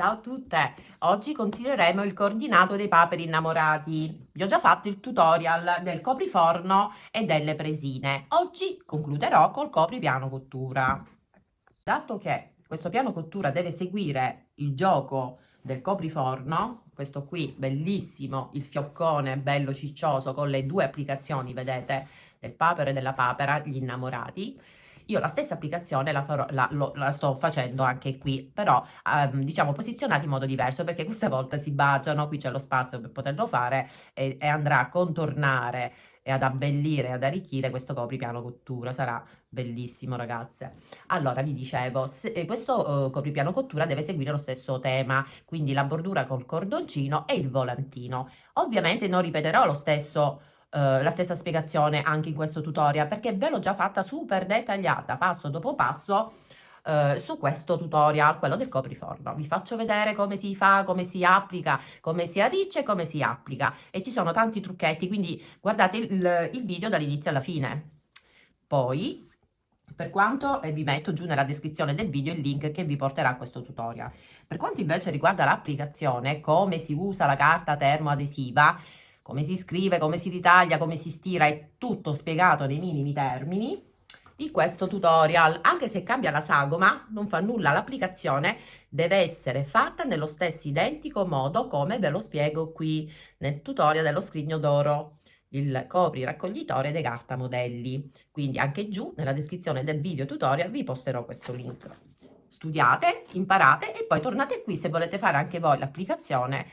Ciao a tutte! Oggi continueremo il coordinato dei paperi innamorati. Vi ho già fatto il tutorial del copriforno e delle presine. Oggi concluderò col copripiano cottura. Dato che questo piano cottura deve seguire il gioco del copriforno, questo qui bellissimo, il fioccone bello ciccioso con le due applicazioni, vedete, del papero e della papera, gli innamorati. Io la stessa applicazione la sto facendo anche qui, però diciamo posizionati in modo diverso, perché questa volta si baciano, qui c'è lo spazio per poterlo fare e andrà a contornare e ad abbellire, ad arricchire questo copripiano cottura. Sarà bellissimo, ragazze. Allora, vi dicevo, questo copripiano cottura deve seguire lo stesso tema, quindi la bordura col cordoncino e il volantino. Ovviamente non ripeterò la stessa spiegazione anche in questo tutorial, perché ve l'ho già fatta super dettagliata, passo dopo passo, su questo tutorial, quello del copriforno. Vi faccio vedere come si fa, come si applica, come si arriccia e come si applica. E ci sono tanti trucchetti, quindi guardate il video dall'inizio alla fine. Poi, per quanto, e vi metto giù nella descrizione del video il link che vi porterà a questo tutorial. Per quanto invece riguarda l'applicazione, come si usa la carta termoadesiva, come si scrive, come si ritaglia, come si stira, è tutto spiegato nei minimi termini in questo tutorial. Anche se cambia la sagoma, non fa nulla, l'applicazione deve essere fatta nello stesso identico modo come ve lo spiego qui nel tutorial dello scrigno d'oro, il copri raccoglitore dei cartamodelli. Quindi anche giù nella descrizione del video tutorial vi posterò questo link. Studiate, imparate e poi tornate qui se volete fare anche voi l'applicazione.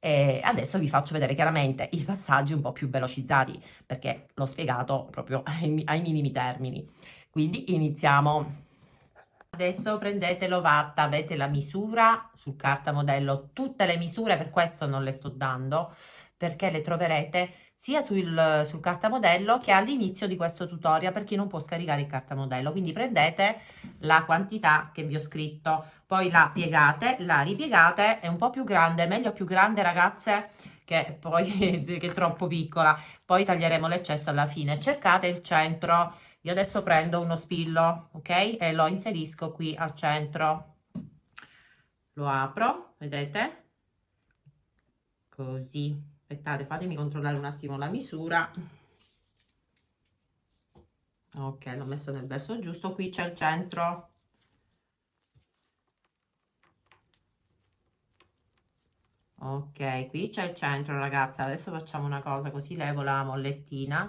E adesso vi faccio vedere chiaramente i passaggi un po' più velocizzati, perché l'ho spiegato proprio ai minimi termini. Quindi iniziamo. Adesso prendete l'ovatta, avete la misura sul cartamodello, tutte le misure, per questo non le sto dando, perché le troverete sia sul cartamodello che all'inizio di questo tutorial per chi non può scaricare il cartamodello. Quindi prendete la quantità che vi ho scritto, poi la piegate, la ripiegate, è un po' più grande, meglio più grande, ragazze, che poi che è troppo piccola. Poi taglieremo l'eccesso alla fine. Cercate il centro. Io adesso prendo uno spillo, ok? E lo inserisco qui al centro. Lo apro, vedete? Così. Aspettate, fatemi controllare un attimo la misura. Ok, l'ho messo nel verso giusto. Qui c'è il centro. Ok, qui c'è il centro, ragazza. Adesso facciamo una cosa, così levo la mollettina,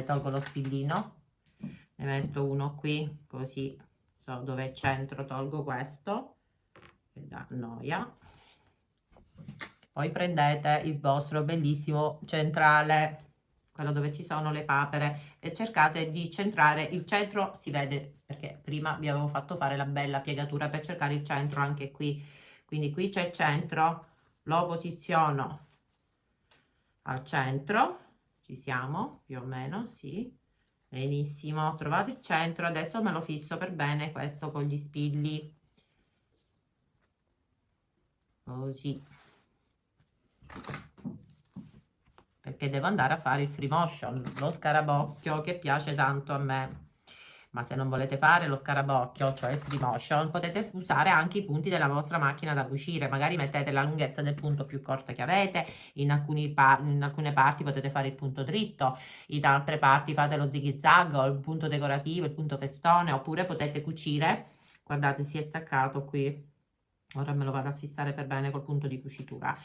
tolgo lo spillino, ne metto uno qui, così so dove è il centro, tolgo questo, che dà noia. Poi prendete il vostro bellissimo centrale, quello dove ci sono le papere, e cercate di centrare il centro. Si vede perché prima vi avevo fatto fare la bella piegatura per cercare il centro anche qui. Quindi qui c'è il centro, lo posiziono al centro, ci siamo più o meno, sì, benissimo, ho trovato il centro. Adesso me lo fisso per bene questo con gli spilli, così, perché devo andare a fare il free motion, lo scarabocchio che piace tanto a me. Ma se non volete fare lo scarabocchio, cioè il free motion, potete usare anche i punti della vostra macchina da cucire. Magari mettete la lunghezza del punto più corta che avete, in alcune parti potete fare il punto dritto, in altre parti fate lo zig-zag o il punto decorativo, il punto festone, oppure potete cucire. Guardate, si è staccato qui, ora me lo vado a fissare per bene col punto di cucitura.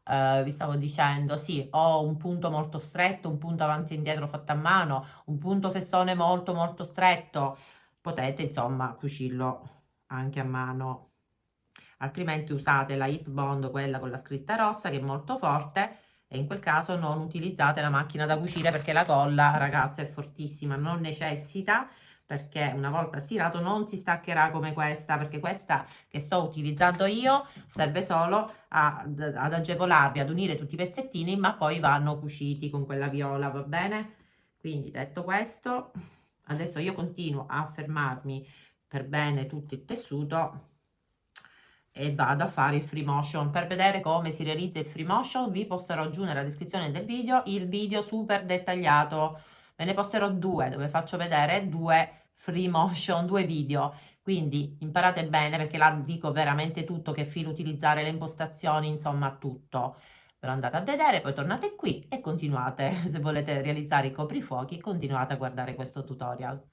Vi stavo dicendo, sì, ho un punto molto stretto, un punto avanti e indietro fatto a mano, un punto festone molto molto stretto, potete insomma cucirlo anche a mano, altrimenti usate la Hit Bond, quella con la scritta rossa, che è molto forte, e in quel caso non utilizzate la macchina da cucire, perché la colla, ragazza, è fortissima, non necessita, perché una volta stirato non si staccherà come questa, perché questa che sto utilizzando io serve solo ad agevolarvi ad unire tutti i pezzettini, ma poi vanno cuciti con quella viola, va bene? Quindi detto questo, adesso io continuo a fermarmi per bene tutto il tessuto e vado a fare il free motion. Per vedere come si realizza il free motion vi posterò giù nella descrizione del video il video super dettagliato. Ve ne posterò due dove faccio vedere due free motion, due video, quindi imparate bene perché là dico veramente tutto, che filo utilizzare, le impostazioni, insomma tutto. Ve lo andate a vedere, poi tornate qui e continuate, se volete realizzare i coprifuochi, continuate a guardare questo tutorial.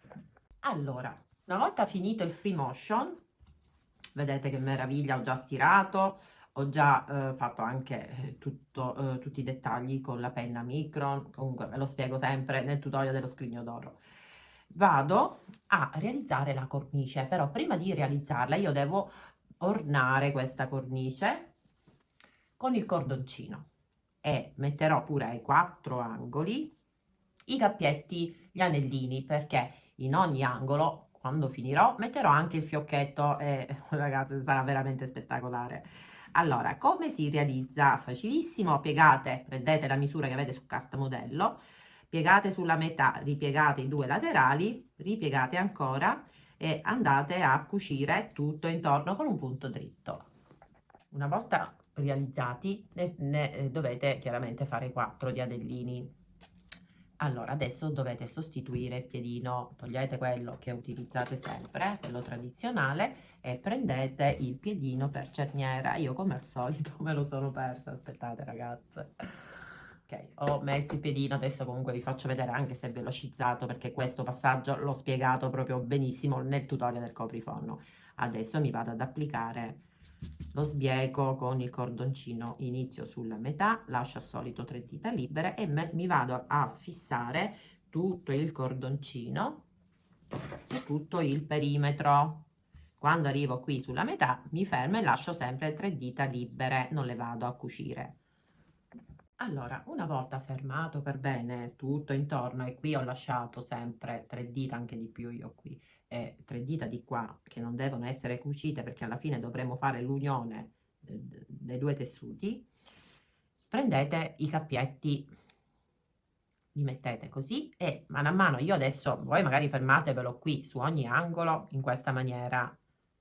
Allora, una volta finito il free motion, vedete che meraviglia, ho già stirato, ho già fatto anche tutti i dettagli con la penna Micron, comunque ve lo spiego sempre nel tutorial dello scrigno d'oro. Vado a realizzare la cornice, però prima di realizzarla io devo ornare questa cornice con il cordoncino e metterò pure ai 4 angoli i cappietti, gli anellini, perché in ogni angolo, quando finirò, metterò anche il fiocchetto e ragazzi sarà veramente spettacolare. Allora, come si realizza? Facilissimo, piegate, prendete la misura che avete su carta modello, piegate sulla metà, ripiegate i 2 laterali, ripiegate ancora e andate a cucire tutto intorno con un punto dritto. Una volta realizzati ne dovete chiaramente fare 4 di adellini. Allora, adesso dovete sostituire il piedino, togliete quello che utilizzate sempre, quello tradizionale, e prendete il piedino per cerniera. Io come al solito me lo sono persa, aspettate ragazze. Ok, ho messo il piedino, adesso comunque vi faccio vedere anche se è velocizzato perché questo passaggio l'ho spiegato proprio benissimo nel tutorial del copriforno. Adesso mi vado ad applicare lo sbiego con il cordoncino, inizio sulla metà, lascio al solito 3 dita libere e mi vado a fissare tutto il cordoncino su tutto il perimetro. Quando arrivo qui sulla metà mi fermo e lascio sempre 3 dita libere, non le vado a cucire. Allora, una volta fermato per bene tutto intorno, e qui ho lasciato sempre 3 dita, anche di più io qui, e 3 dita di qua che non devono essere cucite perché alla fine dovremo fare l'unione dei 2 tessuti, prendete i cappietti, li mettete così e mano a mano, io adesso, voi magari fermatevelo qui su ogni angolo in questa maniera,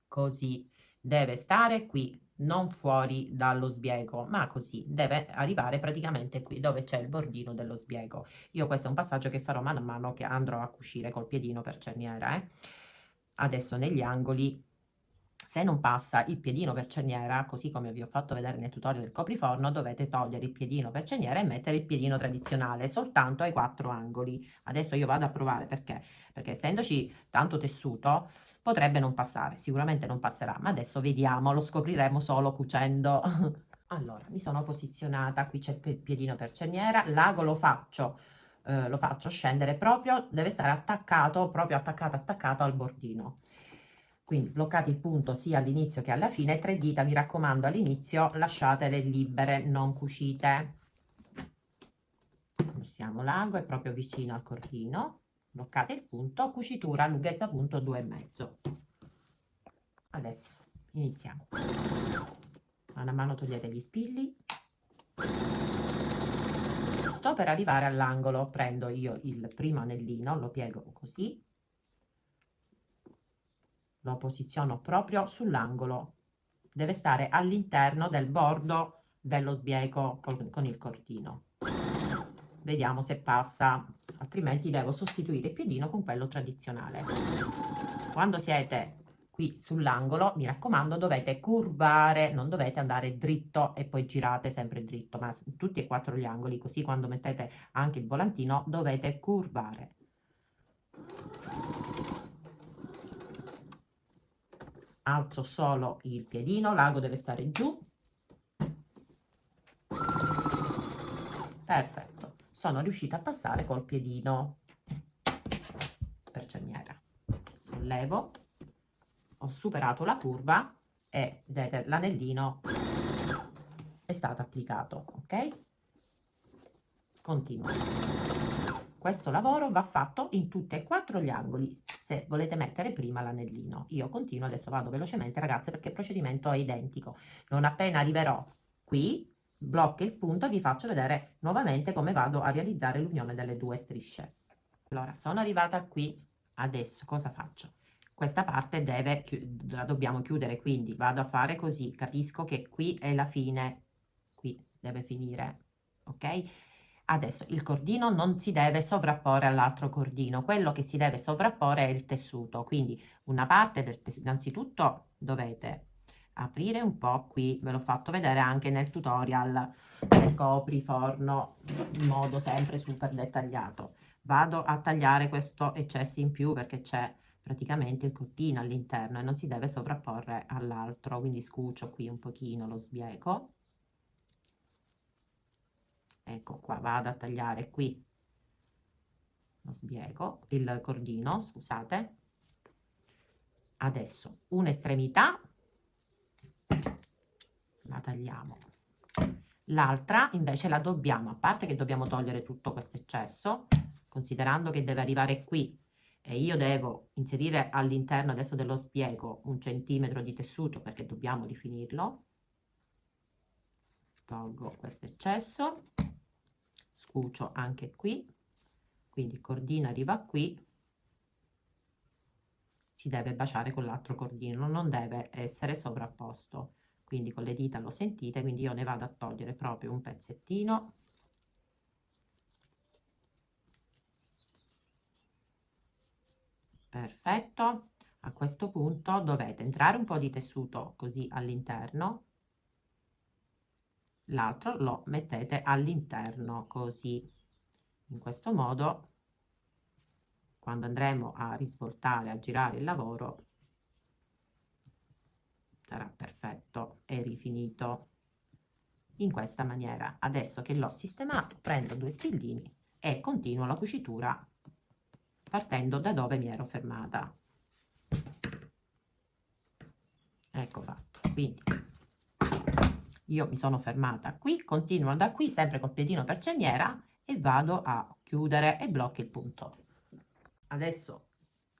così deve stare qui, non fuori dallo sbiego, ma così deve arrivare praticamente qui dove c'è il bordino dello sbiego. Io questo è un passaggio che farò mano a mano che andrò a cucire col piedino per cerniera. Adesso negli angoli, se non passa il piedino per cerniera, così come vi ho fatto vedere nel tutorial del copriforno, dovete togliere il piedino per cerniera e mettere il piedino tradizionale soltanto ai 4 angoli. Adesso io vado a provare perché essendoci tanto tessuto potrebbe non passare, sicuramente non passerà, ma adesso vediamo, lo scopriremo solo cucendo. Allora, mi sono posizionata, qui c'è il piedino per cerniera, l'ago lo faccio scendere proprio, deve stare attaccato, proprio attaccato al bordino. Quindi bloccate il punto sia all'inizio che alla fine, 3 dita, mi raccomando, all'inizio lasciatele libere, non cucite. Passiamo l'ago, è proprio vicino al cordino, bloccate il punto, cucitura lunghezza punto 2,5. Adesso iniziamo. Mano a mano togliete gli spilli. Sto per arrivare all'angolo, prendo io il primo anellino, lo piego così, lo posiziono proprio sull'angolo, deve stare all'interno del bordo dello sbiego con il cordino. Vediamo se passa, altrimenti devo sostituire il piedino con quello tradizionale. Quando siete qui sull'angolo, mi raccomando, dovete curvare, non dovete andare dritto e poi girate sempre dritto, ma tutti e 4 gli angoli, così quando mettete anche il volantino dovete curvare. Alzo solo il piedino, l'ago deve stare giù. Perfetto, sono riuscita a passare col piedino per cerniera. Sollevo, ho superato la curva e vedete l'anellino è stato applicato, ok? Continuo. Questo lavoro va fatto in tutti e 4 gli angoli se volete mettere prima l'anellino. Io continuo, adesso vado velocemente ragazze perché il procedimento è identico. Non appena arriverò qui, blocco il punto e vi faccio vedere nuovamente come vado a realizzare l'unione delle 2 strisce. Allora, sono arrivata qui, adesso cosa faccio? Questa parte la dobbiamo chiudere, quindi vado a fare così, capisco che qui è la fine, qui deve finire, ok? Adesso il cordino non si deve sovrapporre all'altro cordino, quello che si deve sovrapporre è il tessuto, quindi una parte del tessuto, innanzitutto dovete aprire un po' qui, ve l'ho fatto vedere anche nel tutorial del copriforno, in modo sempre super dettagliato. Vado a tagliare questo eccesso in più perché c'è praticamente il cordino all'interno e non si deve sovrapporre all'altro, quindi scucio qui un pochino lo sbieco. Ecco qua, vado a tagliare qui lo sbieco, il cordino, scusate. Adesso un'estremità la tagliamo, l'altra invece la dobbiamo, a parte che dobbiamo togliere tutto questo eccesso, considerando che deve arrivare qui e io devo inserire all'interno adesso dello sbieco 1 centimetro di tessuto perché dobbiamo rifinirlo. Tolgo questo eccesso, scucio anche qui, quindi il cordino arriva qui, si deve baciare con l'altro cordino, non deve essere sovrapposto, quindi con le dita lo sentite, quindi io ne vado a togliere proprio un pezzettino. Perfetto, a questo punto dovete entrare un po' di tessuto così all'interno, l'altro lo mettete all'interno così, in questo modo quando andremo a risvoltare, a girare il lavoro sarà perfetto e rifinito in questa maniera. Adesso che l'ho sistemato prendo 2 spillini e continuo la cucitura partendo da dove mi ero fermata. Ecco fatto, quindi io mi sono fermata qui, continuo da qui sempre col piedino per cerniera e vado a chiudere e blocco il punto. Adesso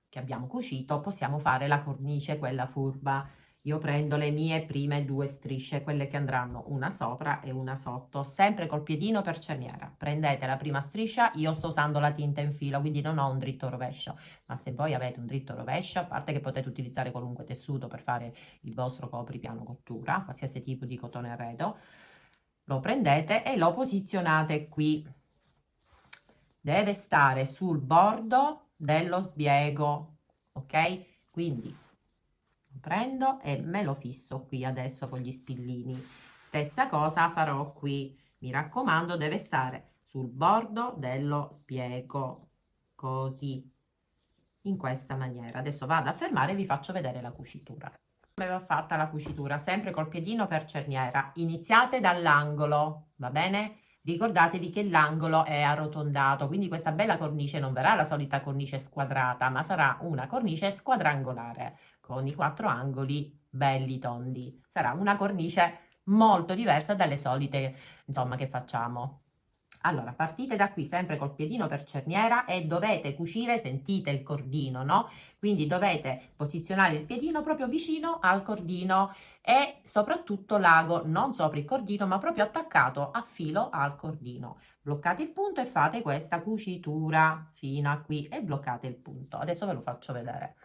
che abbiamo cucito possiamo fare la cornice, quella furba. Io prendo le mie prime 2 strisce, quelle che andranno una sopra e una sotto, sempre col piedino per cerniera. Prendete la prima striscia, io sto usando la tinta in filo, quindi non ho un dritto rovescio, ma se voi avete un dritto rovescio, a parte che potete utilizzare qualunque tessuto per fare il vostro copripiano cottura, qualsiasi tipo di cotone arredo, lo prendete e lo posizionate qui. Deve stare sul bordo dello sbiego, ok? Quindi lo prendo e me lo fisso qui adesso con gli spillini. Stessa cosa farò qui, mi raccomando, deve stare sul bordo dello sbiego, così, in questa maniera. Adesso vado a fermare e vi faccio vedere la cucitura. Come va fatta la cucitura? Sempre col piedino per cerniera. Iniziate dall'angolo, va bene? Ricordatevi che l'angolo è arrotondato, quindi questa bella cornice non verrà la solita cornice squadrata, ma sarà una cornice squadrangolare con i 4 angoli belli tondi. Sarà una cornice molto diversa dalle solite, insomma, che facciamo. Allora, partite da qui sempre col piedino per cerniera e dovete cucire, sentite il cordino, no? Quindi dovete posizionare il piedino proprio vicino al cordino e soprattutto l'ago non sopra il cordino ma proprio attaccato a filo al cordino. Bloccate il punto e fate questa cucitura fino a qui e bloccate il punto. Adesso ve lo faccio vedere.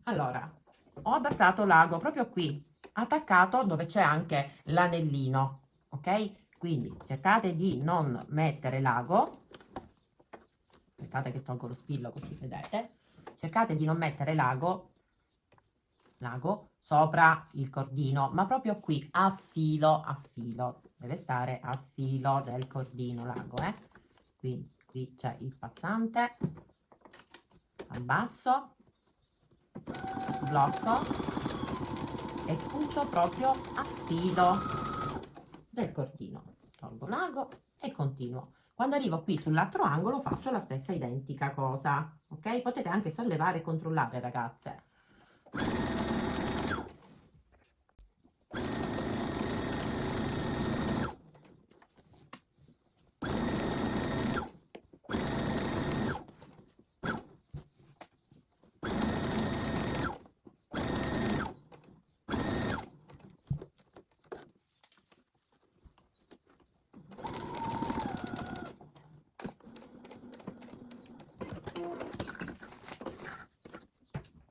Allora, ho abbassato l'ago proprio qui, attaccato dove c'è anche l'anellino, ok? Quindi cercate di non mettere l'ago, aspettate che tolgo lo spillo così vedete, cercate di non mettere l'ago sopra il cordino, ma proprio qui a filo, deve stare a filo del cordino l'ago, quindi qui c'è il passante, abbasso, blocco e cucio proprio a filo del cordino. Tolgo l'ago e continuo. Quando arrivo qui sull'altro angolo faccio la stessa identica cosa, ok? Potete anche sollevare e controllare, ragazze.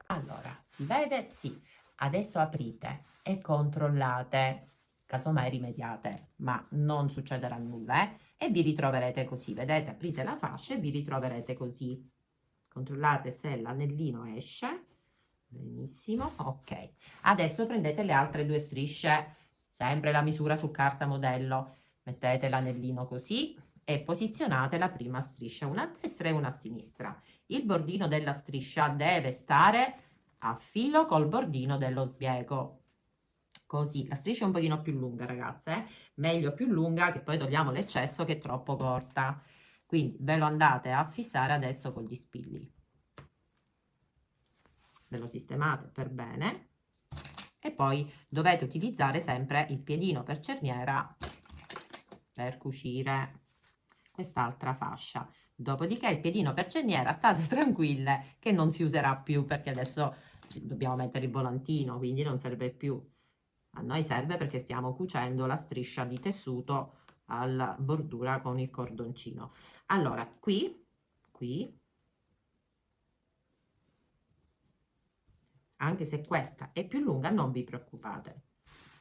Allora, si vede? Sì. Adesso aprite e controllate, casomai rimediate, ma non succederà nulla, e vi ritroverete così, vedete, aprite la fascia e vi ritroverete così. Controllate se l'anellino esce, benissimo, ok. Adesso prendete le altre due strisce, sempre la misura su carta modello, mettete l'anellino così e posizionate la prima striscia, una a destra e una a sinistra. Il bordino della striscia deve stare a filo col bordino dello sbiego. Così, la striscia è un pochino più lunga, ragazze, meglio più lunga, che poi togliamo l'eccesso che è troppo corta. Quindi ve lo andate a fissare adesso con gli spilli. Ve lo sistemate per bene e poi dovete utilizzare sempre il piedino per cerniera per cucire quest'altra fascia. Dopodiché il piedino per cerniera, state tranquille che non si userà più, perché adesso dobbiamo mettere il volantino, quindi non serve più. A noi serve perché stiamo cucendo la striscia di tessuto alla bordura con il cordoncino. Allora, qui, anche se questa è più lunga, non vi preoccupate,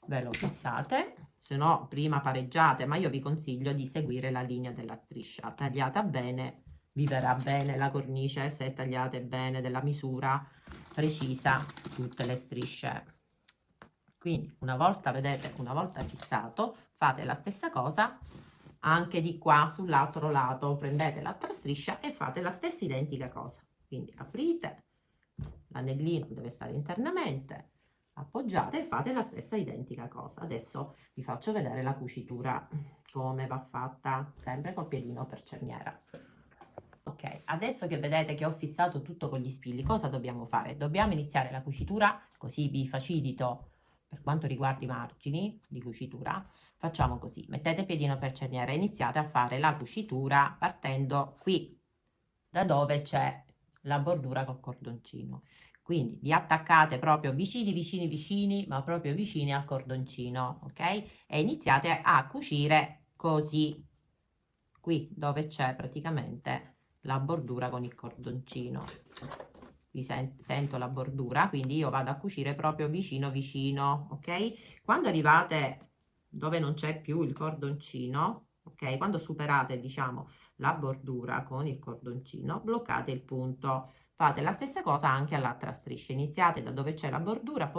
ve lo fissate, se no prima pareggiate, ma io vi consiglio di seguire la linea della striscia tagliata bene. Vi verrà bene la cornice se tagliate bene della misura precisa tutte le strisce. Quindi una volta, vedete, una volta fissato, fate la stessa cosa anche di qua sull'altro lato, prendete l'altra striscia e fate la stessa identica cosa. Quindi aprite, l'anellino deve stare internamente, appoggiate e fate la stessa identica cosa. Adesso vi faccio vedere la cucitura come va fatta, sempre col piedino per cerniera. Ok, adesso che vedete che ho fissato tutto con gli spilli, cosa dobbiamo fare? Dobbiamo iniziare la cucitura, così vi facilito per quanto riguarda i margini di cucitura. Facciamo così, mettete il piedino per cerniera e iniziate a fare la cucitura partendo qui, da dove c'è la bordura col cordoncino. Quindi vi attaccate proprio vicini, ma proprio vicini al cordoncino, ok? E iniziate a cucire così, qui dove c'è praticamente la bordura con il cordoncino. Vi sento la bordura, quindi io vado a cucire proprio vicino, ok? Quando arrivate dove non c'è più il cordoncino, ok? Quando superate, diciamo, la bordura con il cordoncino, bloccate il punto. Fate la stessa cosa anche all'altra striscia. Iniziate da dove c'è la bordura,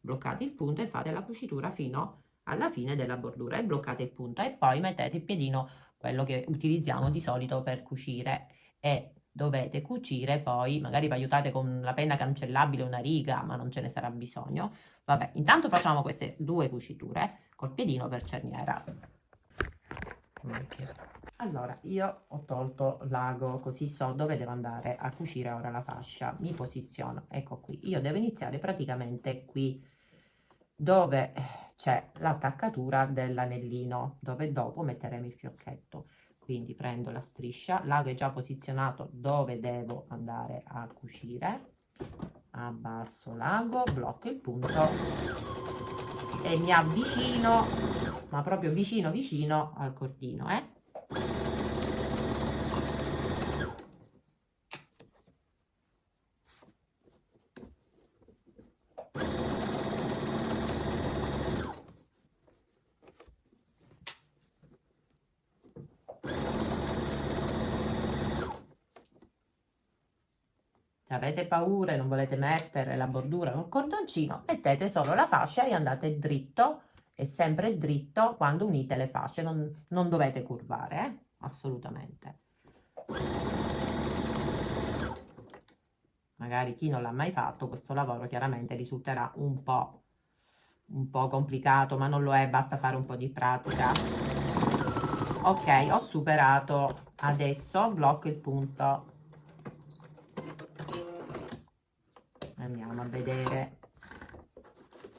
bloccate il punto e fate la cucitura fino alla fine della bordura e bloccate il punto e poi mettete il piedino, quello che utilizziamo di solito per cucire, e dovete cucire poi, magari vi aiutate con la penna cancellabile una riga, ma non ce ne sarà bisogno. Vabbè, intanto facciamo queste due cuciture col piedino per cerniera. Allora, io ho tolto l'ago, così so dove devo andare a cucire ora la fascia. Mi posiziono, ecco qui. Io devo iniziare praticamente qui, dove c'è l'attaccatura dell'anellino, dove dopo metteremo il fiocchetto. Quindi prendo la striscia, l'ago è già posizionato dove devo andare a cucire, abbasso l'ago, blocco il punto e mi avvicino, ma proprio vicino al cordino, Se avete paura e non volete mettere la bordura col cordoncino, mettete solo la fascia e andate dritto, e sempre dritto quando unite le fasce, non dovete curvare, assolutamente. Magari chi non l'ha mai fatto, questo lavoro chiaramente risulterà un po' complicato, ma non lo è, basta fare un po' di pratica. Ok, ho superato, adesso blocco il punto. Andiamo a vedere.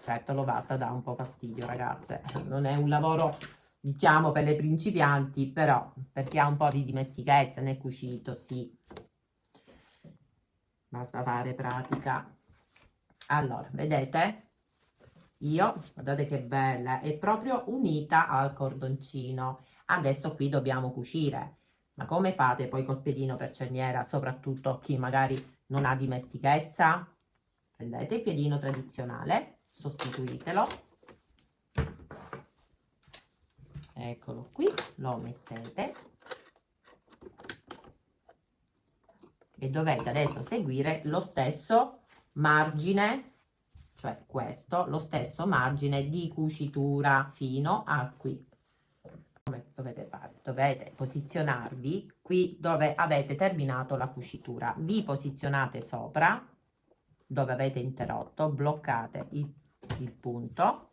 Certo, l'ovata dà un po' fastidio, ragazze. Non è un lavoro, diciamo, per le principianti, però per chi ha un po' di dimestichezza nel cucito, sì. Basta fare pratica. Allora, vedete? Io, guardate che bella, è proprio unita al cordoncino. Adesso qui dobbiamo cucire. Ma come fate poi col piedino per cerniera, soprattutto chi magari non ha dimestichezza? Prendete il piedino tradizionale, sostituitelo eccolo qui, lo mettete e dovete adesso seguire lo stesso margine, cioè questo, lo stesso margine di cucitura fino a qui. Come dovete fare? Dovete posizionarvi qui dove avete terminato la cucitura, vi posizionate sopra dove avete interrotto, bloccate il punto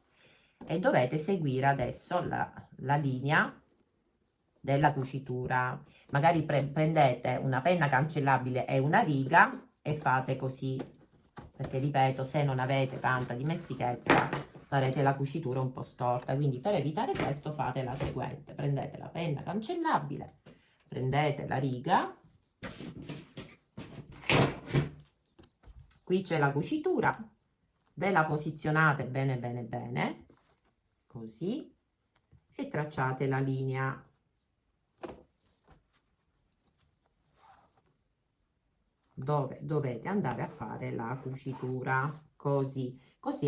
e dovete seguire adesso la linea della cucitura. Magari prendete una penna cancellabile e una riga e fate così, perché ripeto, se non avete tanta dimestichezza farete la cucitura un po' storta, quindi per evitare questo fate la seguente: prendete la penna cancellabile, prendete la riga, qui c'è la cucitura, ve la posizionate bene bene bene così e tracciate la linea dove dovete andare a fare la cucitura, così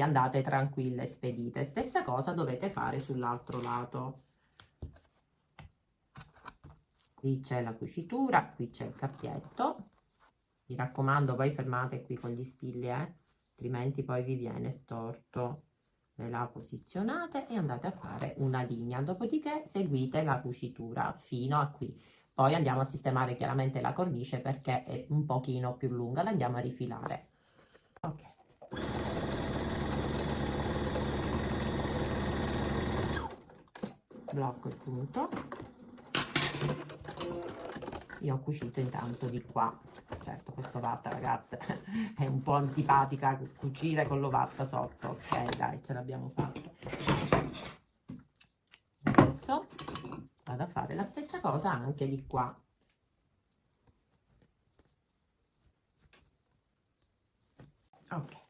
andate tranquille e spedite. Stessa cosa dovete fare sull'altro lato. Qui c'è la cucitura, qui c'è il cappietto, mi raccomando poi fermate qui con gli spilli, altrimenti poi vi viene storto. Ve la posizionate e andate a fare una linea, dopodiché seguite la cucitura fino a qui. Poi andiamo a sistemare chiaramente la cornice perché è un pochino più lunga, la andiamo a rifilare. Ok. Blocco il punto. Io ho cucito intanto di qua. Certo, quest'ovatta, ragazze, è un po' antipatica cucire con l'ovatta sotto. Ok, dai, ce l'abbiamo fatto. Adesso vado a fare la stessa cosa anche di qua. Ok.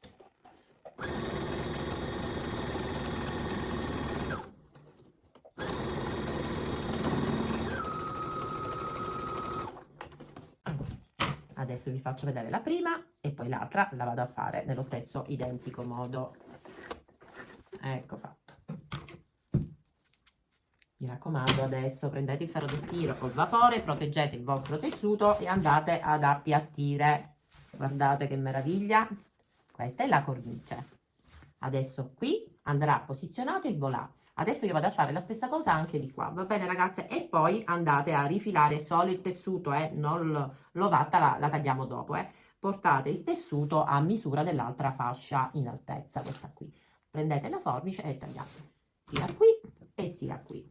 Adesso vi faccio vedere la prima e poi l'altra la vado a fare nello stesso identico modo. Ecco fatto. Mi raccomando, adesso prendete il ferro da stiro col vapore, proteggete il vostro tessuto e andate ad appiattire. Guardate che meraviglia. Questa è la cornice. Adesso qui andrà posizionato il volà. Adesso io vado a fare la stessa cosa anche di qua, va bene ragazze? E poi andate a rifilare solo il tessuto, non l'ovatta la tagliamo dopo, Portate il tessuto a misura dell'altra fascia in altezza, questa qui. Prendete la forbice e tagliate sia qui e sia qui.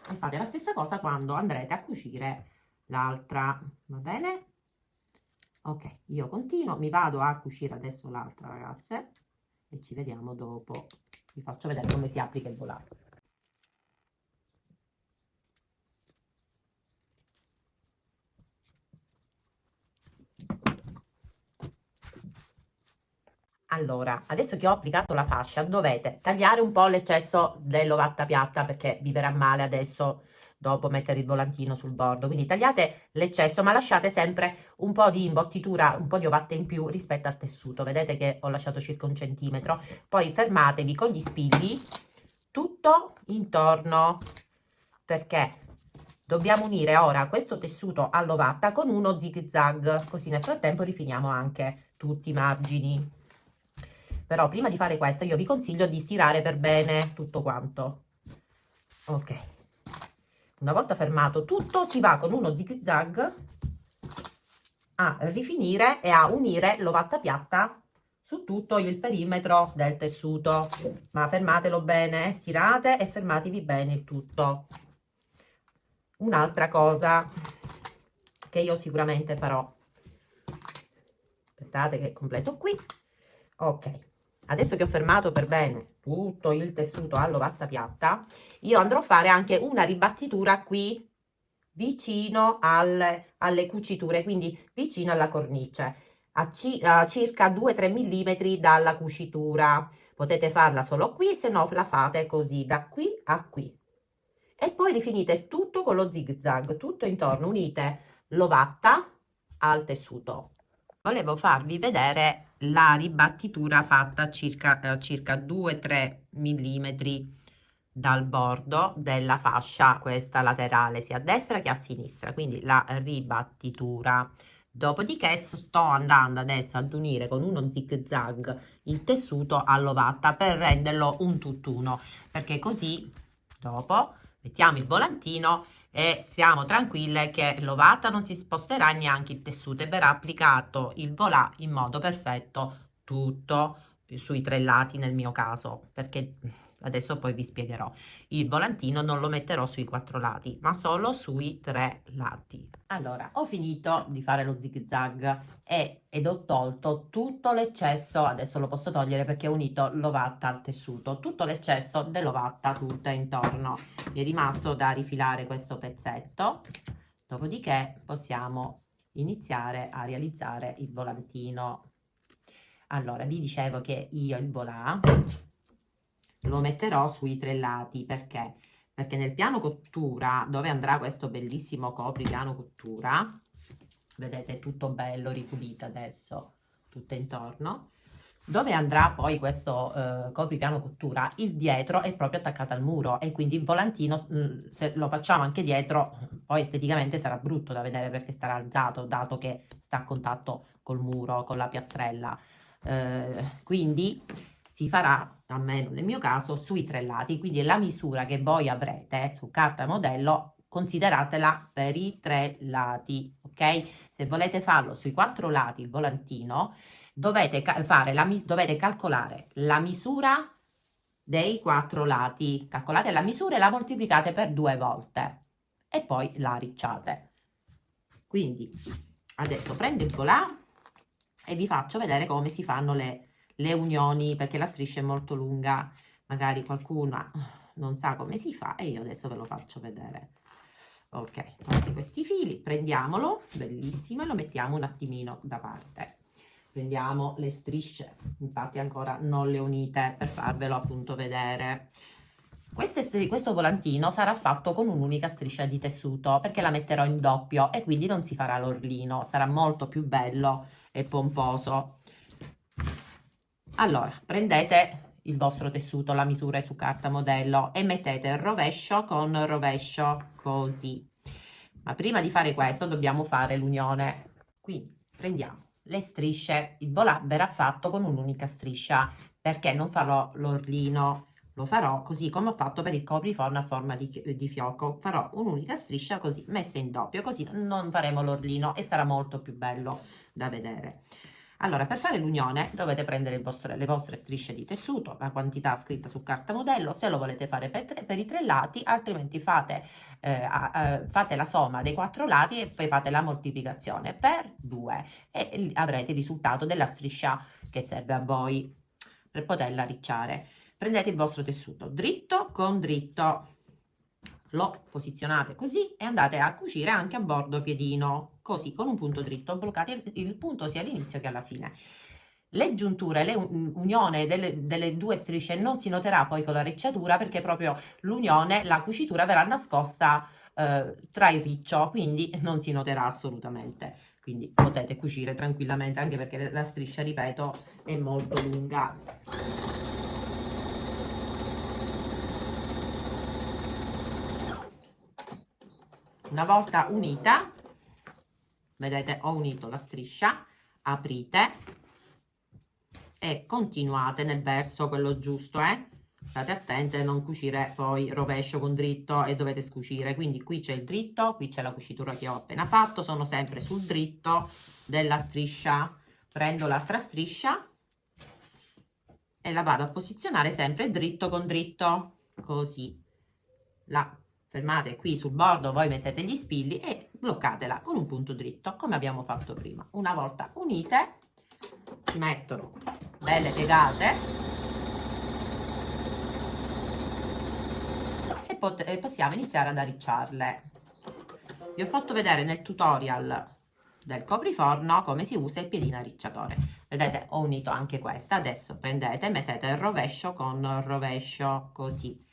E fate la stessa cosa quando andrete a cucire l'altra, va bene? Ok, io continuo, mi vado a cucire adesso l'altra, ragazze, e ci vediamo dopo. Vi faccio vedere come si applica il volano. Allora, adesso che ho applicato la fascia, dovete tagliare un po' l'eccesso dell'ovatta piatta perché vi verrà male adesso dopo mettere il volantino sul bordo. Quindi tagliate l'eccesso, ma lasciate sempre un po' di imbottitura, un po' di ovatta in più rispetto al tessuto. Vedete che ho lasciato circa 1 centimetro. Poi fermatevi con gli spilli tutto intorno, perché dobbiamo unire ora questo tessuto all'ovatta con uno zig zag, così nel frattempo rifiniamo anche tutti i margini. Però prima di fare questo io vi consiglio di stirare per bene tutto quanto. Ok, una volta fermato tutto si va con uno zig zag a rifinire e a unire l'ovatta piatta su tutto il perimetro del tessuto, ma fermatelo bene, stirate e fermatevi bene il tutto. Un'altra cosa che io sicuramente farò, aspettate che completo qui. Ok, adesso che ho fermato per bene tutto il tessuto all'ovatta piatta, io andrò a fare anche una ribattitura qui vicino alle cuciture, quindi vicino alla cornice, a circa 2-3 mm dalla cucitura. Potete farla solo qui, se no la fate così da qui a qui. E poi rifinite tutto con lo zig zag, tutto intorno, unite l'ovatta al tessuto. Volevo farvi vedere la ribattitura fatta circa 2-3 mm dal bordo della fascia, questa laterale, sia a destra che a sinistra, quindi la ribattitura. Dopodiché sto andando adesso ad unire con uno zig zag il tessuto all'ovatta per renderlo un tutt'uno, perché così dopo mettiamo il volantino e siamo tranquille che l'ovata non si sposterà, neanche il tessuto, e verrà applicato il volà in modo perfetto tutto sui 3 lati nel mio caso, perché adesso poi vi spiegherò. Il volantino non lo metterò sui 4 lati, ma solo sui 3 lati. Allora, ho finito di fare lo zig zag ed ho tolto tutto l'eccesso, adesso lo posso togliere perché ho unito l'ovatta al tessuto, tutto l'eccesso dell'ovatta tutta intorno. Mi è rimasto da rifilare questo pezzetto, dopodiché possiamo iniziare a realizzare il volantino. Allora, vi dicevo che io il volà lo metterò sui 3 lati, perché? Perché nel piano cottura, dove andrà questo bellissimo copripiano cottura, vedete tutto bello ripulito adesso, tutto intorno, dove andrà poi questo copripiano cottura, il dietro è proprio attaccato al muro, e quindi il volantino, se lo facciamo anche dietro, poi esteticamente sarà brutto da vedere perché starà alzato, dato che sta a contatto col muro, con la piastrella. Quindi si farà, almeno nel mio caso, sui 3 lati, quindi la misura che voi avrete su carta modello consideratela per i 3 lati, ok? Se volete farlo sui 4 lati il volantino, dovete calcolare la misura dei 4 lati, calcolate la misura e la moltiplicate per 2 volte e poi la arricciate. Quindi adesso prendo il volà e vi faccio vedere come si fanno le unioni, perché la striscia è molto lunga, magari qualcuna non sa come si fa e io adesso ve lo faccio vedere. Ok, tutti questi fili, prendiamolo, bellissimo, e lo mettiamo un attimino da parte. Prendiamo le strisce, infatti ancora non le unite, per farvelo appunto vedere. Questo volantino sarà fatto con un'unica striscia di tessuto, perché la metterò in doppio e quindi non si farà l'orlino, sarà molto più bello e pomposo. Allora, prendete il vostro tessuto, la misura è su carta modello, e mettete il rovescio con rovescio, così. Ma prima di fare questo dobbiamo fare l'unione. Quindi prendiamo le strisce, il volà verrà fatto con un'unica striscia, perché non farò l'orlino, lo farò così come ho fatto per il copriforno a forma di fiocco, farò un'unica striscia così, messa in doppio, così non faremo l'orlino e sarà molto più bello da vedere. Allora, per fare l'unione dovete prendere le vostre strisce di tessuto, la quantità scritta su carta modello, se lo volete fare per i 3 lati, altrimenti fate la somma dei 4 lati e poi fate la moltiplicazione per 2 e avrete il risultato della striscia che serve a voi per poterla arricciare. Prendete il vostro tessuto dritto con dritto, lo posizionate così e andate a cucire anche a bordo piedino, così con un punto dritto, bloccate il punto sia all'inizio che alla fine. Le giunture, l'unione delle 2 strisce non si noterà poi con la ricciatura, perché proprio l'unione, la cucitura verrà nascosta tra il riccio, quindi non si noterà assolutamente. Quindi potete cucire tranquillamente, anche perché la striscia, ripeto, è molto lunga. Una volta unita, vedete, ho unito la striscia, aprite e continuate nel verso quello giusto, state attente a non cucire poi rovescio con dritto e dovete scucire. Quindi qui c'è il dritto, qui c'è la cucitura che ho appena fatto, sono sempre sul dritto della striscia. Prendo l'altra striscia e la vado a posizionare sempre dritto con dritto, così. La fermate qui sul bordo, voi mettete gli spilli e bloccatela con un punto dritto, come abbiamo fatto prima. Una volta unite, si mettono belle piegate e possiamo iniziare ad arricciarle. Vi ho fatto vedere nel tutorial del copriforno come si usa il piedino arricciatore. Vedete, ho unito anche questa. Adesso prendete e mettete il rovescio con rovescio, così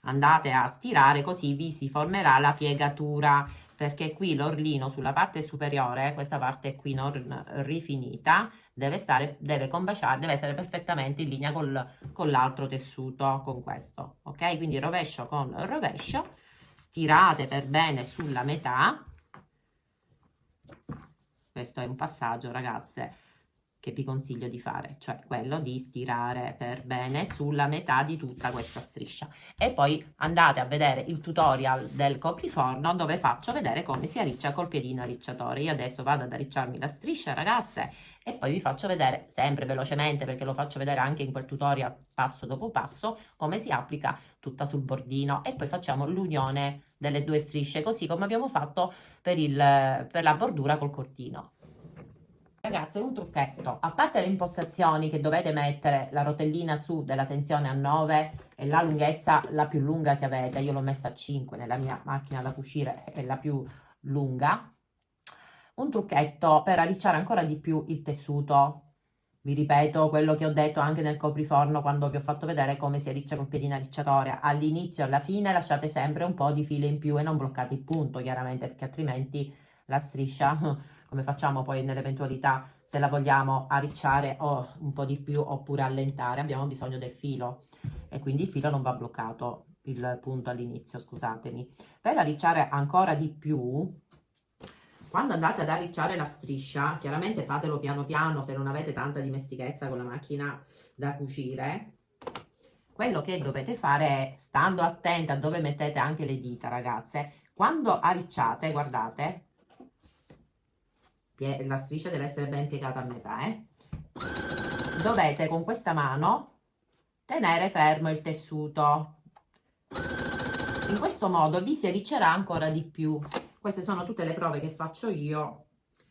andate a stirare, così vi si formerà la piegatura. perché qui l'orlino sulla parte superiore, questa parte qui non rifinita, deve combaciare, deve essere perfettamente in linea con l'altro tessuto, con questo, ok? Quindi rovescio con rovescio, stirate per bene sulla metà. Questo è un passaggio, ragazze, che vi consiglio di fare, cioè quello di stirare per bene sulla metà di tutta questa striscia. E poi andate a vedere il tutorial del copriforno dove faccio vedere come si arriccia col piedino arricciatore. Io adesso vado ad arricciarmi la striscia, ragazze, e poi vi faccio vedere sempre velocemente, perché lo faccio vedere anche in quel tutorial passo dopo passo, come si applica tutta sul bordino, e poi facciamo l'unione delle due strisce, così come abbiamo fatto per la bordura col cortino. Ragazzi, un trucchetto, a parte le impostazioni che dovete mettere la rotellina su della tensione a 9 e la lunghezza la più lunga che avete, io l'ho messa a 5 nella mia macchina da cucire, è la più lunga, un trucchetto per arricciare ancora di più il tessuto. Vi ripeto quello che ho detto anche nel copriforno quando vi ho fatto vedere come si arriccia col piedino arricciatore. All'inizio e alla fine lasciate sempre un po' di filo in più e non bloccate il punto, chiaramente, perché altrimenti la striscia, come facciamo poi nell'eventualità se la vogliamo arricciare o un po' di più oppure allentare, abbiamo bisogno del filo e quindi il filo non va bloccato, il punto all'inizio, scusatemi. Per arricciare ancora di più, quando andate ad arricciare la striscia, chiaramente fatelo piano piano se non avete tanta dimestichezza con la macchina da cucire. Quello che dovete fare è, stando attenti a dove mettete anche le dita, ragazze, quando arricciate, guardate, la striscia deve essere ben piegata a metà, dovete con questa mano tenere fermo il tessuto. In questo modo vi si arriccerà ancora di più. Queste sono tutte le prove che faccio io,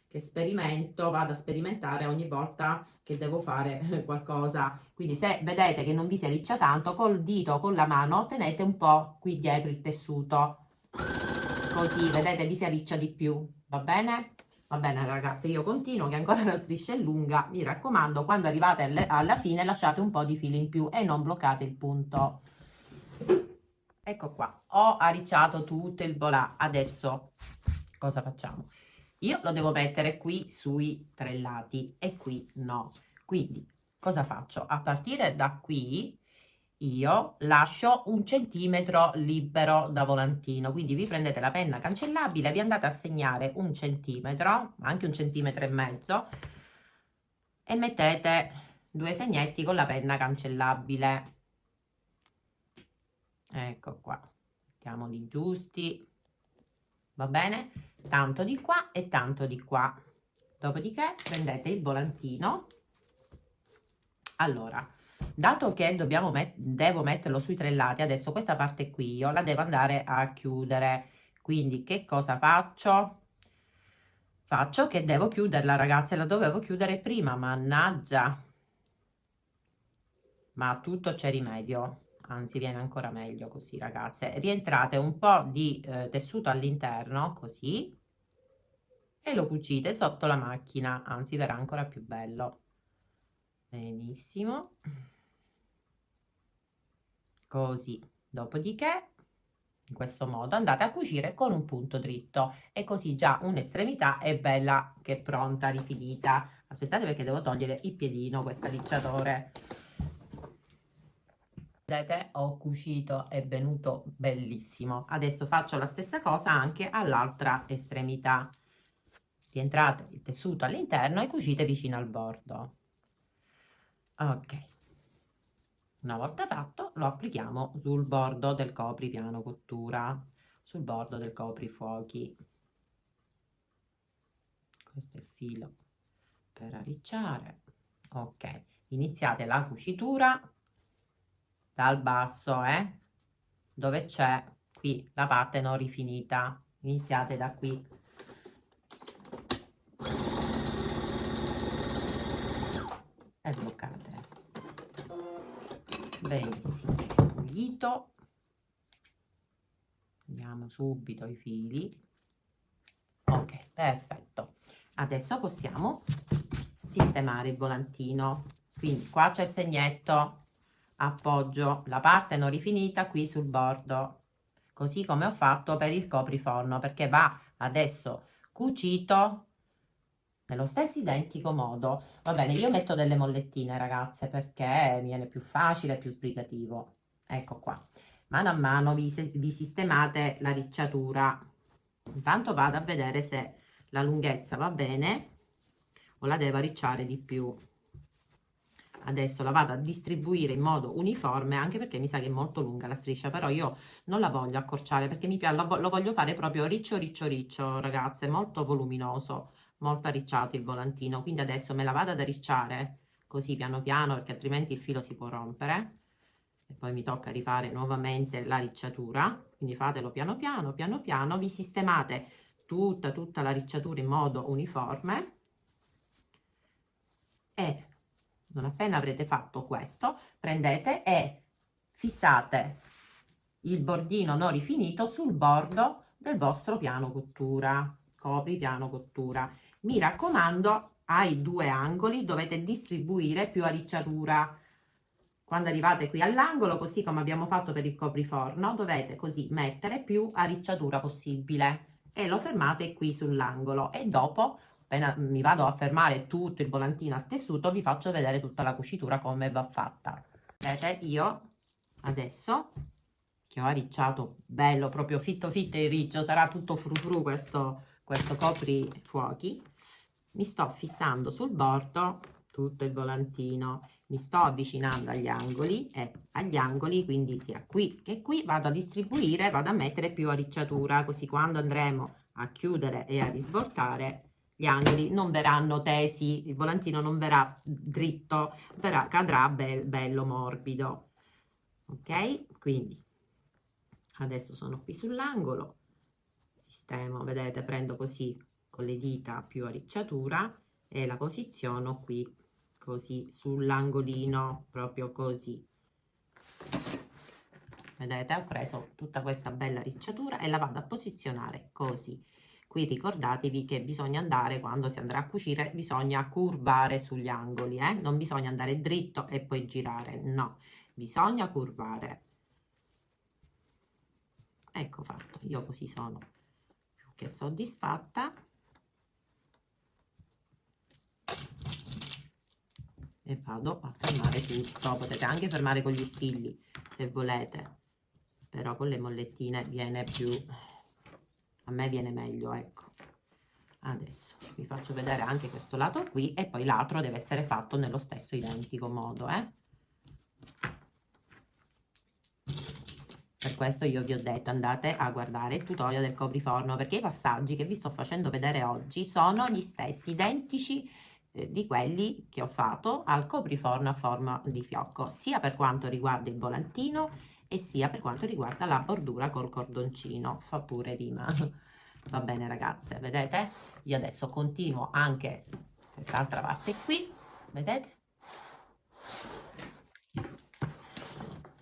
che sperimento, vado a sperimentare ogni volta che devo fare qualcosa. Quindi se vedete che non vi si arriccia tanto, col dito o con la mano tenete un po' qui dietro il tessuto, così vedete vi si arriccia di più, va bene? Va bene, ragazze, io continuo che ancora la striscia è lunga, mi raccomando, quando arrivate alla fine lasciate un po' di filo in più e non bloccate il punto. Ecco qua, ho arricciato tutto il volà. Adesso cosa facciamo? Io lo devo mettere qui sui 3 lati e qui no. Quindi cosa faccio? A partire da qui io lascio 1 centimetro libero da volantino, quindi vi prendete la penna cancellabile, vi andate a segnare 1 centimetro, anche 1,5 centimetri e mettete 2 segnetti con la penna cancellabile. Ecco qua, mettiamoli giusti, va bene? Tanto di qua e tanto di qua. Dopodiché prendete il volantino. Allora, dato che devo metterlo sui 3 lati, adesso questa parte qui io la devo andare a chiudere. Quindi che cosa faccio? Faccio che devo chiuderla, ragazze, la dovevo chiudere prima, mannaggia. Ma a tutto c'è rimedio. Anzi, viene ancora meglio così, ragazze. Rientrate un po' di tessuto all'interno, così, e lo cucite sotto la macchina, anzi verrà ancora più bello. Benissimo. Così. Dopodiché, in questo modo, andate a cucire con un punto dritto e così già un'estremità è bella che è pronta, rifinita. Aspettate perché devo togliere il piedino, questo arricciatore. Vedete, ho cucito, è venuto bellissimo. Adesso faccio la stessa cosa anche all'altra estremità. Rientrate il tessuto all'interno e cucite vicino al bordo. Ok, una volta fatto lo applichiamo sul bordo del copripiano cottura, sul bordo del coprifuochi. Questo è il filo per arricciare. Ok, iniziate la cucitura dal basso, dove c'è qui la parte non rifinita. Iniziate da qui. E bloccate. Benissimo, pulito. Andiamo subito i fili. Ok, perfetto. Adesso possiamo sistemare il volantino. Quindi qua c'è il segnetto, appoggio la parte non rifinita qui sul bordo, così come ho fatto per il copriforno, perché va adesso cucito nello stesso identico modo. Va bene, io metto delle mollettine, ragazze, perché viene più facile, più sbrigativo. Ecco qua. Mano a mano vi sistemate la ricciatura. Intanto vado a vedere se la lunghezza va bene o la devo arricciare di più. Adesso la vado a distribuire in modo uniforme, anche perché mi sa che è molto lunga la striscia, però io non la voglio accorciare perché mi piace, lo voglio fare proprio riccio riccio riccio, ragazze, molto voluminoso, molto arricciato il volantino. Quindi adesso me la vado ad arricciare così piano piano, perché altrimenti il filo si può rompere e poi mi tocca rifare nuovamente la ricciatura. Quindi fatelo piano piano, piano piano, vi sistemate tutta la ricciatura in modo uniforme e non appena avrete fatto questo, prendete e fissate il bordino non rifinito sul bordo del vostro piano cottura, copri piano cottura. Mi raccomando, ai due angoli dovete distribuire più arricciatura. Quando arrivate qui all'angolo, così come abbiamo fatto per il copriforno, dovete così mettere più arricciatura possibile e lo fermate qui sull'angolo e dopo appena mi vado a fermare tutto il volantino al tessuto vi faccio vedere tutta la cucitura come va fatta. Vedete, io adesso che ho arricciato bello proprio fitto fitto e riccio, sarà tutto frufru questo coprifuochi, mi sto fissando sul bordo tutto il volantino, mi sto avvicinando agli angoli e agli angoli, quindi sia qui che qui vado a distribuire, vado a mettere più arricciatura, così quando andremo a chiudere e a risvoltare gli angoli non verranno tesi, il volantino non verrà dritto, cadrà bello morbido. Ok, quindi adesso sono qui sull'angolo, sistemo, vedete, prendo così con le dita più arricciatura e la posiziono qui così sull'angolino, proprio così. Vedete, ho preso tutta questa bella arricciatura e la vado a posizionare così. Qui ricordatevi che bisogna andare, quando si andrà a cucire, bisogna curvare sugli angoli, non bisogna andare dritto e poi girare, no, bisogna curvare. Ecco fatto, io così sono più che soddisfatta e vado a fermare tutto. Potete anche fermare con gli spilli se volete, però con le mollettine viene più, a me viene meglio, ecco. Adesso vi faccio vedere anche questo lato qui e poi l'altro deve essere fatto nello stesso identico modo, Per questo io vi ho detto andate a guardare il tutorial del copriforno, perché i passaggi che vi sto facendo vedere oggi sono gli stessi, identici di quelli che ho fatto al copriforno a forma di fiocco, sia per quanto riguarda il volantino e sia per quanto riguarda la bordura col cordoncino. Fa pure rima. Va bene ragazze, vedete? Io adesso continuo anche quest'altra parte qui, vedete?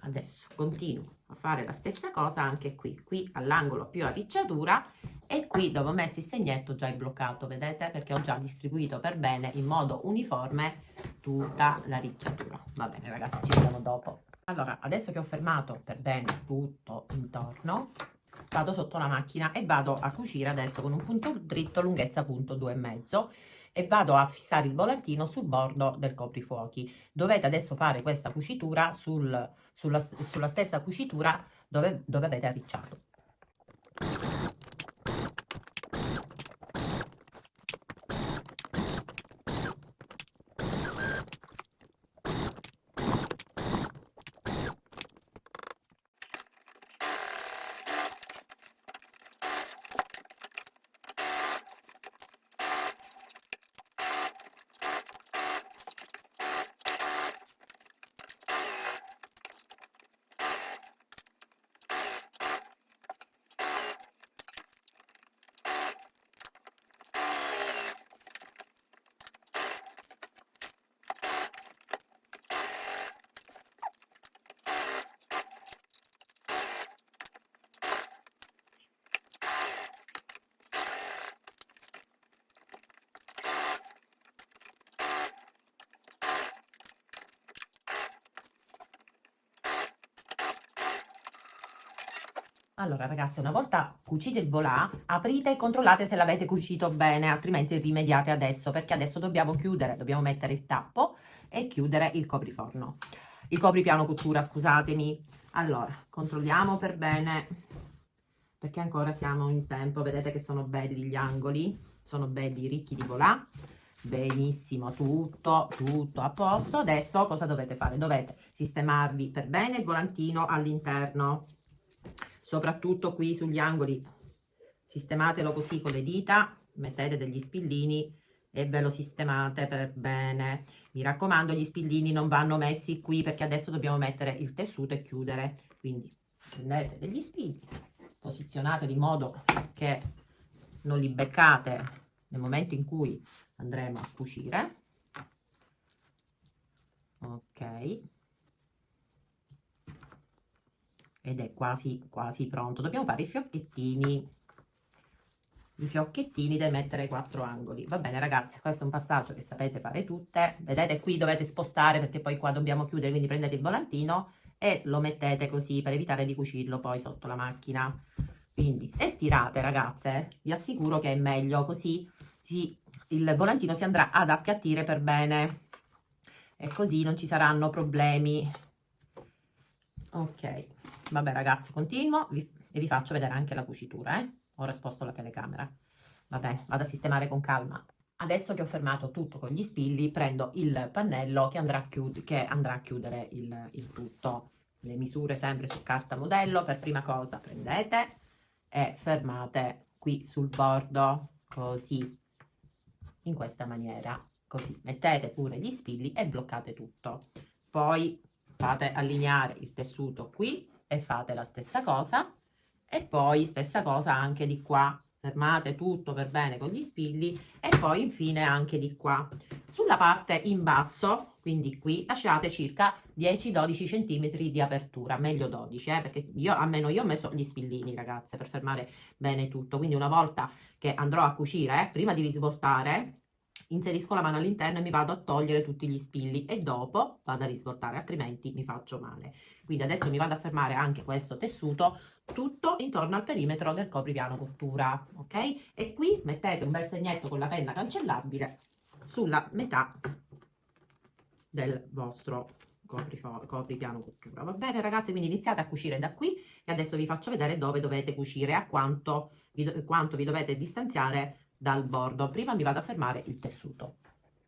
Adesso continuo a fare la stessa cosa anche qui all'angolo più arricciatura e qui dove ho messo il segnetto già è bloccato, vedete? Perché ho già distribuito per bene in modo uniforme tutta la ricciatura. Va bene ragazzi, ci vediamo dopo. Allora, adesso che ho fermato per bene tutto intorno, vado sotto la macchina e vado a cucire adesso con un punto dritto lunghezza punto 2,5 e vado a fissare il volantino sul bordo del coprifuochi. Dovete adesso fare questa cucitura sulla stessa cucitura dove avete arricciato. Allora ragazze, una volta cucito il volà, aprite e controllate se l'avete cucito bene, altrimenti rimediate adesso, perché adesso dobbiamo chiudere, dobbiamo mettere il tappo e chiudere il copriforno. Il copripiano cottura, scusatemi. Allora, controlliamo per bene, perché ancora siamo in tempo. Vedete che sono belli gli angoli, sono belli, ricchi di volà. Benissimo, tutto a posto. Adesso cosa dovete fare? Dovete sistemarvi per bene il volantino all'interno, soprattutto qui sugli angoli. Sistematelo così con le dita, mettete degli spillini e ve lo sistemate per bene. Mi raccomando, gli spillini non vanno messi qui, perché adesso dobbiamo mettere il tessuto e chiudere. Quindi prendete degli spilli, posizionateli in modo che non li beccate nel momento in cui andremo a cucire. Ok, ed è quasi pronto. Dobbiamo fare i fiocchettini da mettere ai 4 angoli. Va bene ragazzi, questo è un passaggio che sapete fare tutte. Vedete, qui dovete spostare perché poi qua dobbiamo chiudere, quindi prendete il volantino e lo mettete così per evitare di cucirlo poi sotto la macchina. Quindi se stirate ragazze, vi assicuro che è meglio, così il volantino si andrà ad appiattire per bene e così non ci saranno problemi. Ok, vabbè ragazzi, continuo e vi faccio vedere anche la cucitura. Ora sposto la telecamera. Va bene, vado a sistemare con calma. Adesso che ho fermato tutto con gli spilli, prendo il pannello che andrà a chiudere il tutto. Le misure sempre su carta modello. Per prima cosa prendete e fermate qui sul bordo, così, in questa maniera. Così mettete pure gli spilli e bloccate tutto. Poi fate allineare il tessuto qui e fate la stessa cosa, e poi stessa cosa anche di qua. Fermate tutto per bene con gli spilli e poi infine anche di qua. Sulla parte in basso, quindi qui, lasciate circa 10-12 cm di apertura, meglio 12, perché almeno io ho messo gli spillini ragazze per fermare bene tutto. Quindi una volta che andrò a cucire, prima di risvoltare, inserisco la mano all'interno e mi vado a togliere tutti gli spilli e dopo vado a risvoltare, altrimenti mi faccio male. Quindi adesso mi vado a fermare anche questo tessuto tutto intorno al perimetro del copripiano cottura, ok? E qui mettete un bel segnetto con la penna cancellabile sulla metà del vostro copripiano cottura. Va bene ragazzi? Quindi iniziate a cucire da qui e adesso vi faccio vedere dove dovete cucire, a quanto vi dovete distanziare dal bordo. Prima mi vado a fermare il tessuto.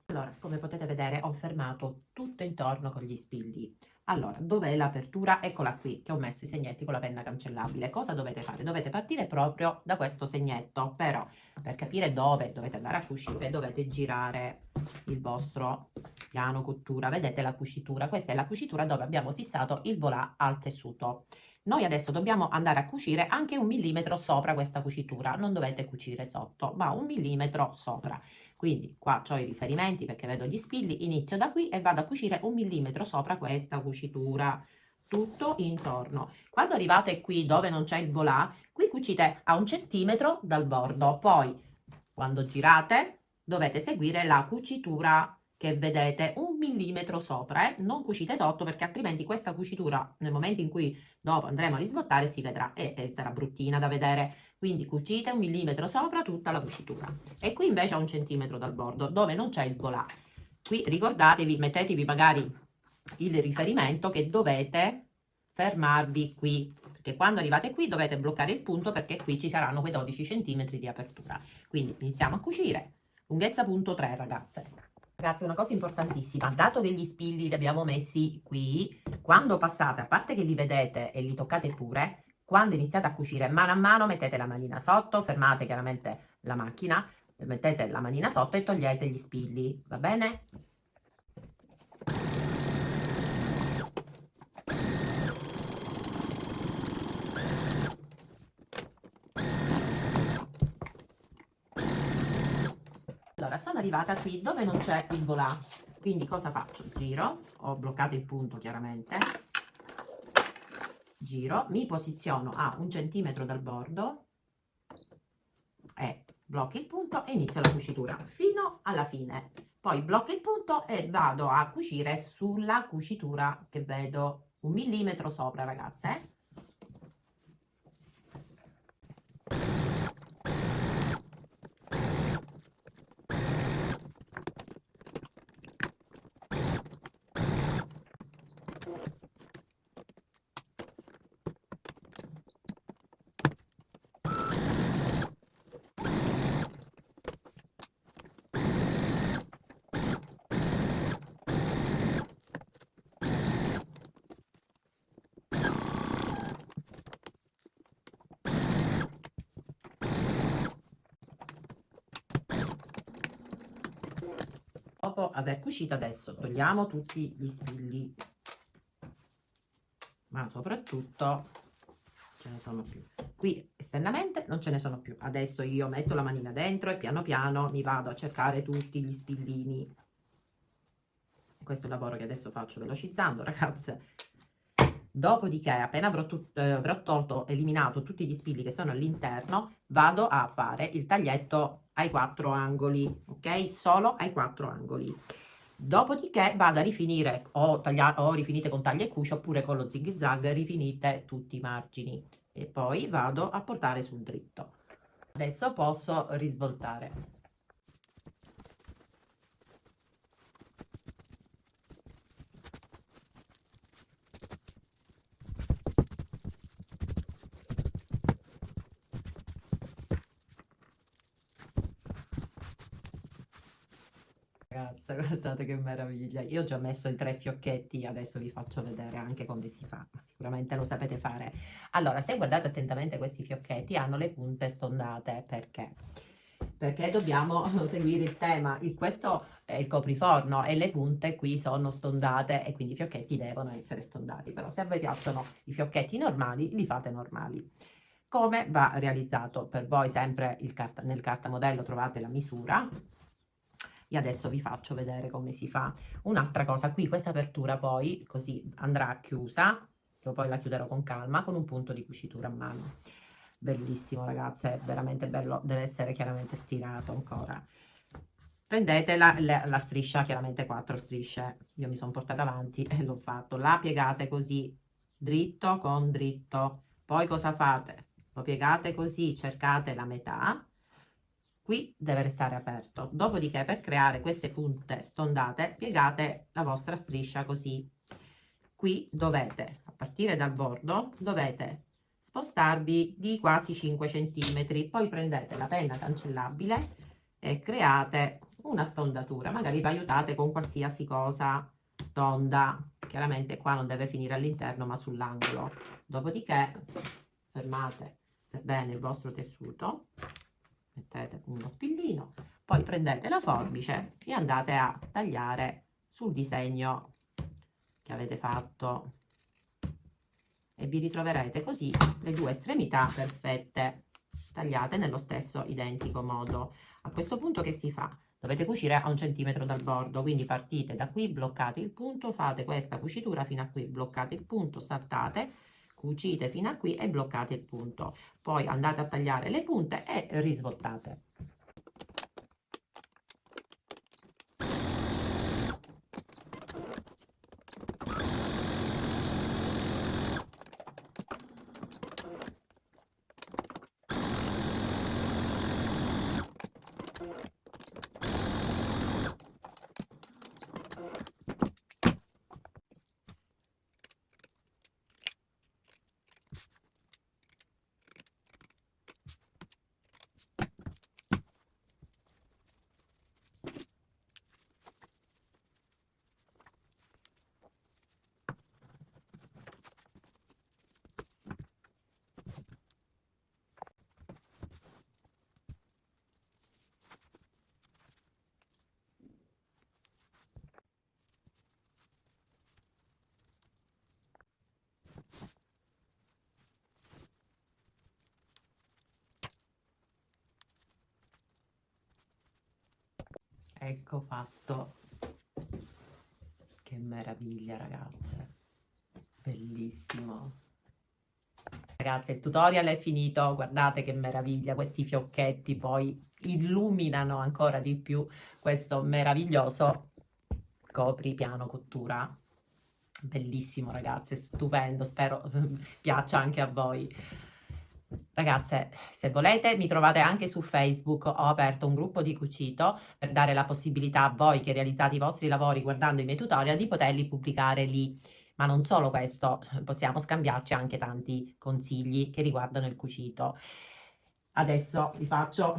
Allora, come potete vedere, ho fermato tutto intorno con gli spilli. Allora, dov'è l'apertura? Eccola qui, che ho messo i segnetti con la penna cancellabile. Cosa dovete fare? Dovete partire proprio da questo segnetto, però per capire dove dovete andare a cucire dovete girare il vostro piano cottura. Vedete la cucitura? Questa è la cucitura dove abbiamo fissato il volà al tessuto. Noi adesso dobbiamo andare a cucire anche 1 millimetro sopra questa cucitura, non dovete cucire sotto, ma 1 millimetro sopra. Quindi qua ho i riferimenti perché vedo gli spilli, inizio da qui e vado a cucire 1 millimetro sopra questa cucitura, tutto intorno. Quando arrivate qui dove non c'è il volà, qui cucite a 1 centimetro dal bordo, poi quando girate dovete seguire la cucitura che vedete 1 millimetro sopra, non cucite sotto, perché altrimenti questa cucitura nel momento in cui dopo andremo a risvoltare si vedrà e sarà bruttina da vedere. Quindi cucite 1 millimetro sopra tutta la cucitura e qui invece a 1 centimetro dal bordo dove non c'è il volà. Qui ricordatevi, mettetevi magari il riferimento che dovete fermarvi qui, perché quando arrivate qui dovete bloccare il punto, perché qui ci saranno quei 12 centimetri di apertura. Quindi iniziamo a cucire. Lunghezza punto 3 ragazze. Ragazzi, una cosa importantissima, dato che gli spilli li abbiamo messi qui, quando passate, a parte che li vedete e li toccate pure, quando iniziate a cucire mano a mano mettete la manina sotto, fermate chiaramente la macchina, mettete la manina sotto e togliete gli spilli, va bene? Allora, sono arrivata qui dove non c'è il volà, quindi cosa faccio? Giro, ho bloccato il punto chiaramente, giro, mi posiziono a 1 centimetro dal bordo e blocco il punto e inizio la cucitura fino alla fine. Poi blocco il punto e vado a cucire sulla cucitura che vedo 1 millimetro sopra, ragazze. Dopo aver cucito adesso togliamo tutti gli spilli, ma soprattutto ce ne sono più. Qui esternamente non ce ne sono più. Adesso io metto la manina dentro e piano piano mi vado a cercare tutti gli spillini. Questo è il lavoro che adesso faccio velocizzando, ragazze. Dopodiché, appena avrò tolto, eliminato tutti gli spilli che sono all'interno, vado a fare il taglietto ai 4 angoli, ok? Solo ai 4 angoli. Dopodiché vado a rifinire, o rifinite con taglia e cuci, oppure con lo zig zag rifinite tutti i margini. E poi vado a portare sul dritto. Adesso posso risvoltare. Ragazze, guardate che meraviglia. Io ho già messo i 3 fiocchetti, adesso vi faccio vedere anche come si fa, ma sicuramente lo sapete fare. Allora, se guardate attentamente questi fiocchetti hanno le punte stondate, perché? Perché dobbiamo seguire il tema. Questo è il copriforno e le punte qui sono stondate e quindi i fiocchetti devono essere stondati. Però se a voi piacciono i fiocchetti normali, li fate normali. Come va realizzato? Per voi sempre nel cartamodello trovate la misura. E adesso vi faccio vedere come si fa. Un'altra cosa, qui questa apertura poi così andrà chiusa, io poi la chiuderò con calma, con un punto di cucitura a mano. Bellissimo, ragazze, è veramente bello, deve essere chiaramente stirato ancora. Prendete la striscia, chiaramente 4 strisce, io mi sono portata avanti e l'ho fatto, la piegate così, dritto con dritto, poi cosa fate? Lo piegate così, cercate la metà, qui deve restare aperto. Dopodiché, per creare queste punte stondate, piegate la vostra striscia così. Qui dovete, a partire dal bordo, dovete spostarvi di quasi 5 cm. Poi prendete la penna cancellabile e create una stondatura. Magari vi aiutate con qualsiasi cosa tonda. Chiaramente qua non deve finire all'interno, ma sull'angolo. Dopodiché fermate per bene il vostro tessuto, mettete uno spillino, poi prendete la forbice e andate a tagliare sul disegno che avete fatto e vi ritroverete così le due estremità perfette, tagliate nello stesso identico modo. A questo punto che si fa? Dovete cucire a 1 centimetro dal bordo, quindi partite da qui, bloccate il punto, fate questa cucitura fino a qui, bloccate il punto, saltate, cucite fino a qui e bloccate il punto. Poi andate a tagliare le punte e risvoltate. Ecco fatto. Che meraviglia, ragazze. Bellissimo. Ragazze, il tutorial è finito. Guardate che meraviglia. Questi fiocchetti poi illuminano ancora di più questo meraviglioso copripiano cottura. Bellissimo, ragazze, stupendo. Spero piaccia anche a voi. Ragazze, se volete mi trovate anche su Facebook, ho aperto un gruppo di cucito per dare la possibilità a voi che realizzate i vostri lavori guardando i miei tutorial di poterli pubblicare lì. Ma non solo questo, possiamo scambiarci anche tanti consigli che riguardano il cucito. Adesso vi faccio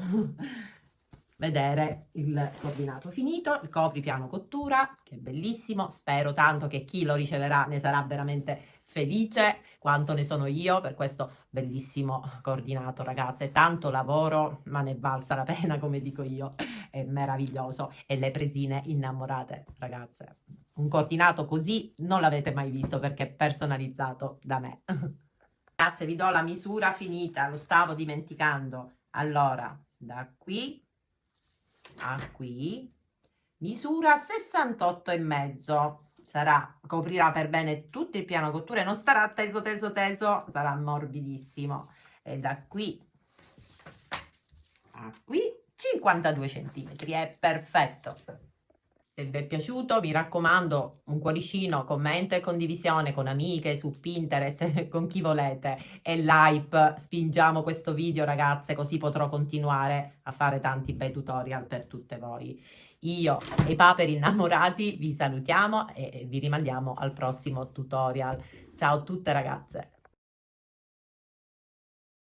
vedere il coordinato finito, il copripiano cottura, che è bellissimo. Spero tanto che chi lo riceverà ne sarà veramente felice quanto ne sono io per questo bellissimo coordinato, ragazze. Tanto lavoro, ma ne è valsa la pena, come dico io. È meraviglioso. E le presine innamorate, ragazze. Un coordinato così non l'avete mai visto perché è personalizzato da me. Ragazze, vi do la misura finita, lo stavo dimenticando. Allora, da qui a qui, misura 68 e mezzo. Sarà, coprirà per bene tutto il piano cottura e non starà teso, teso, teso, sarà morbidissimo. E da qui a qui 52 centimetri, è perfetto. Se vi è piaciuto, mi raccomando, un cuoricino, commento e condivisione con amiche su Pinterest, con chi volete, e like, spingiamo questo video, ragazze, così potrò continuare a fare tanti bei tutorial per tutte voi. Io e i paperi innamorati vi salutiamo e vi rimandiamo al prossimo tutorial. Ciao a tutte, ragazze!